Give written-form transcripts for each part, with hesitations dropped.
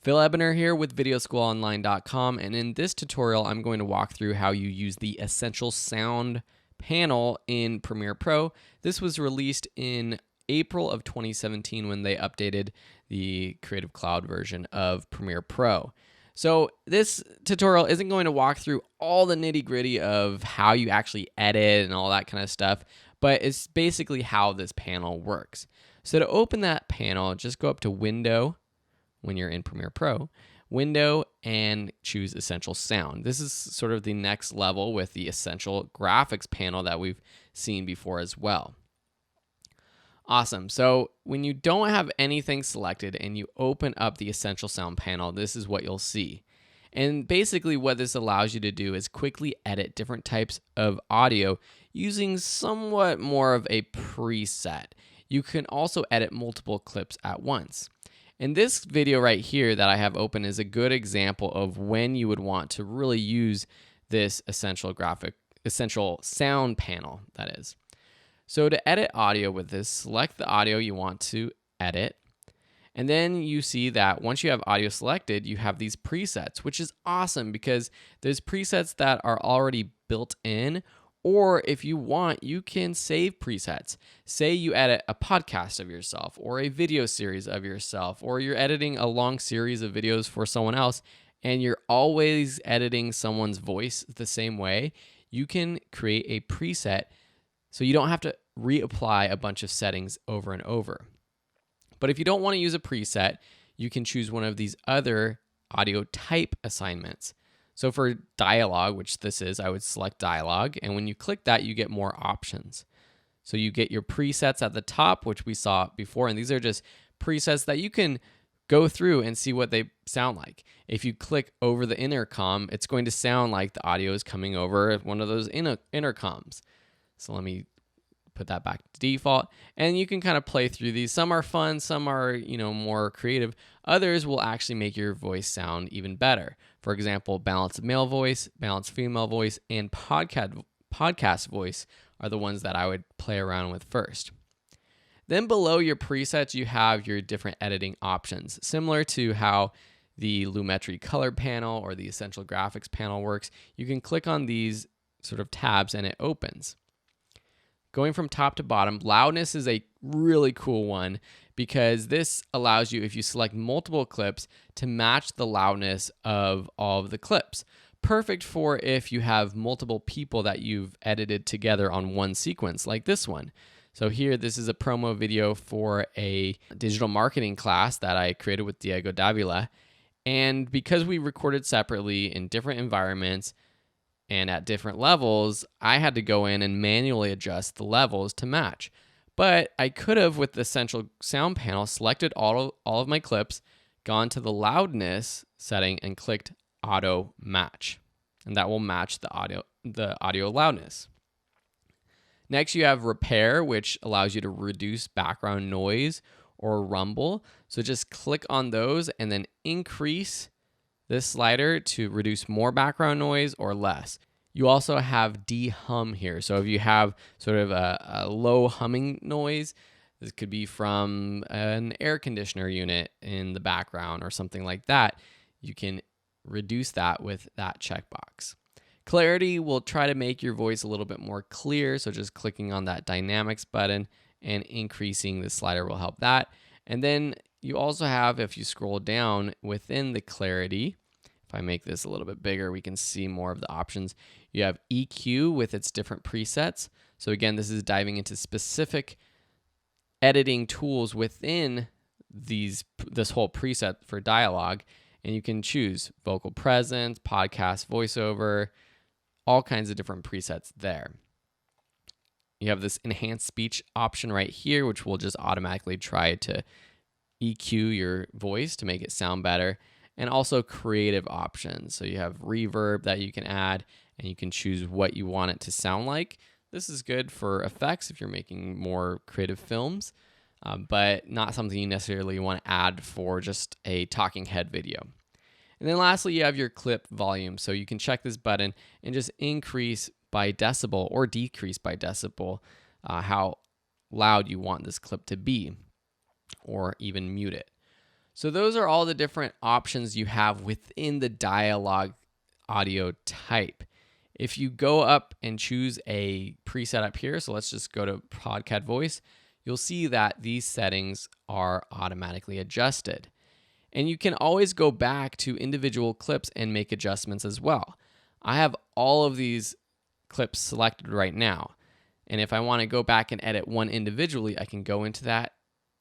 Phil Ebner here with videoschoolonline.com, and in this tutorial I'm going to walk through how you use the Essential Sound panel in Premiere Pro. This was released in April of 2017 when they updated the Creative Cloud version of Premiere Pro. So this tutorial isn't going to walk through all the nitty-gritty of how you actually edit and all that kind of stuff, but it's basically how this panel works. So to open that panel, just go up to Window when you're in Premiere Pro, Window, and choose Essential Sound. This is sort of the next level with the Essential Graphics panel that we've seen before as well. Awesome. So when you don't have anything selected and you open up the Essential Sound panel, this is what you'll see. And basically what this allows you to do is quickly edit different types of audio using somewhat more of a preset. You can also edit multiple clips at once. And this video right here that I have open is a good example of when you would want to really use this Essential Sound panel, that is. So to edit audio with this, select the audio you want to edit. And then you see that once you have audio selected, you have these presets, which is awesome because there's presets that are already built in, or if you want, you can save presets. Say you edit a podcast of yourself or a video series of yourself, or you're editing a long series of videos for someone else and you're always editing someone's voice the same way, you can create a preset so you don't have to reapply a bunch of settings over and over. But if you don't want to use a preset, you can choose one of these other audio type assignments. So for dialogue, which this is, I would select dialogue. And when you click that, you get more options. So you get your presets at the top, which we saw before. And these are just presets that you can go through and see what they sound like. If you click over the intercom, it's going to sound like the audio is coming over one of those intercoms. So let me put that back to default, and you can kind of play through these. Some are fun, some are, more creative. Others will actually make your voice sound even better. For example, balanced male voice, balanced female voice, and podcast voice are the ones that I would play around with first. Then below your presets, you have your different editing options, similar to how the Lumetri color panel or the Essential Graphics panel works. You can click on these sort of tabs and it opens. Going from top to bottom, loudness is a really cool one because this allows you, if you select multiple clips, to match the loudness of all of the clips. Perfect for if you have multiple people that you've edited together on one sequence, like this one. So here, this is a promo video for a digital marketing class that I created with Diego Davila. And because we recorded separately in different environments, and at different levels, I had to go in and manually adjust the levels to match. But I could have, with the Essential Sound panel, selected all of my clips, gone to the loudness setting, and clicked Auto Match. And that will match the audio loudness. Next, you have Repair, which allows you to reduce background noise or rumble. So just click on those and then increase this slider to reduce more background noise or less. You also have de-hum here. So if you have sort of a low humming noise, this could be from an air conditioner unit in the background or something like that, you can reduce that with that checkbox. Clarity will try to make your voice a little bit more clear. So just clicking on that dynamics button and increasing the slider will help that. And then you also have, if you scroll down within the clarity, if I make this a little bit bigger, we can see more of the options. You have EQ with its different presets. So again, this is diving into specific editing tools within this whole preset for dialogue. And you can choose vocal presence, podcast voiceover, all kinds of different presets there. You have this enhanced speech option right here, which will just automatically try to EQ your voice to make it sound better. And also creative options. So you have reverb that you can add, and you can choose what you want it to sound like. This is good for effects if you're making more creative films, but not something you necessarily want to add for just a talking head video. And then lastly, you have your clip volume. So you can check this button and just increase by decibel or decrease by decibel how loud you want this clip to be, or even mute it. So those are all the different options you have within the dialogue audio type. If you go up and choose a preset up here, so let's just go to Podcast Voice, you'll see that these settings are automatically adjusted. And you can always go back to individual clips and make adjustments as well. I have all of these clips selected right now. And if I want to go back and edit one individually, I can go into that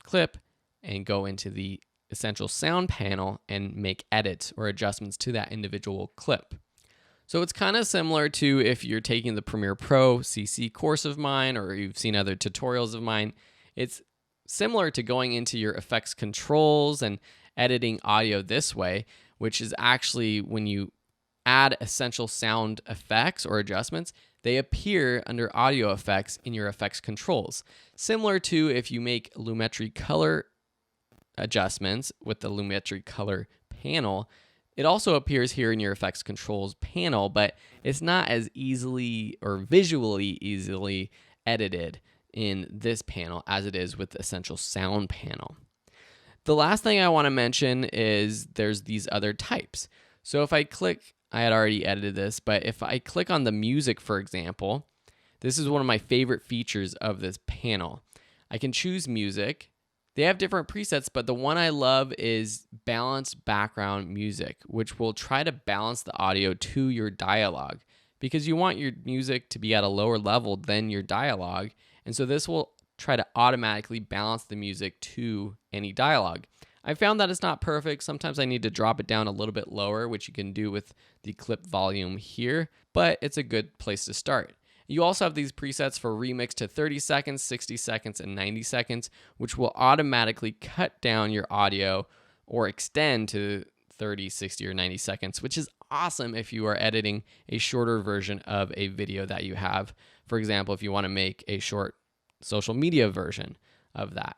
clip and go into the Essential Sound panel and make edits or adjustments to that individual clip. So it's kind of similar to if you're taking the Premiere Pro CC course of mine, or you've seen other tutorials of mine. It's similar to going into your effects controls and editing audio this way, which is actually when you add essential sound effects or adjustments, they appear under audio effects in your effects controls. Similar to if you make Lumetri color adjustments with the Lumetri color panel, it also appears here in your effects controls panel, but it's not as easily or visually easily edited in this panel as it is with the Essential Sound panel. The last thing I want to mention is there's these other types. So if I click, I had already edited this, but if I click on the music, for example, this is one of my favorite features of this panel. I can choose music. They have different presets, but the one I love is balanced background music, which will try to balance the audio to your dialogue because you want your music to be at a lower level than your dialogue. And so this will try to automatically balance the music to any dialogue. I found that it's not perfect. Sometimes I need to drop it down a little bit lower, which you can do with the clip volume here, but it's a good place to start. You also have these presets for remix to 30 seconds, 60 seconds, and 90 seconds, which will automatically cut down your audio or extend to 30, 60, or 90 seconds, which is awesome if you are editing a shorter version of a video that you have. For example, if you want to make a short social media version of that.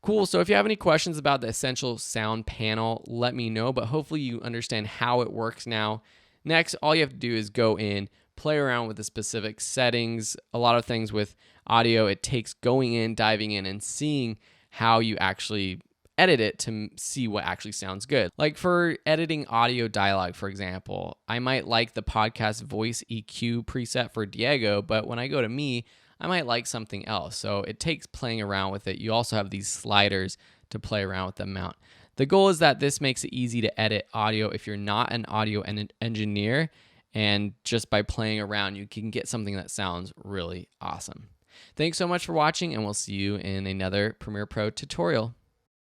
Cool. So if you have any questions about the Essential Sound panel, let me know, but hopefully you understand how it works now. Next, all you have to do is go in, play around with the specific settings. A lot of things with audio, it takes going in, diving in, and seeing how you actually edit it to see what actually sounds good. Like for editing audio dialogue, for example, I might like the Podcast Voice EQ preset for Diego, but when I go to me, I might like something else. So it takes playing around with it. You also have these sliders to play around with the amount. The goal is that this makes it easy to edit audio if you're not an audio engineer, and just by playing around, you can get something that sounds really awesome. Thanks so much for watching, and we'll see you in another Premiere Pro tutorial.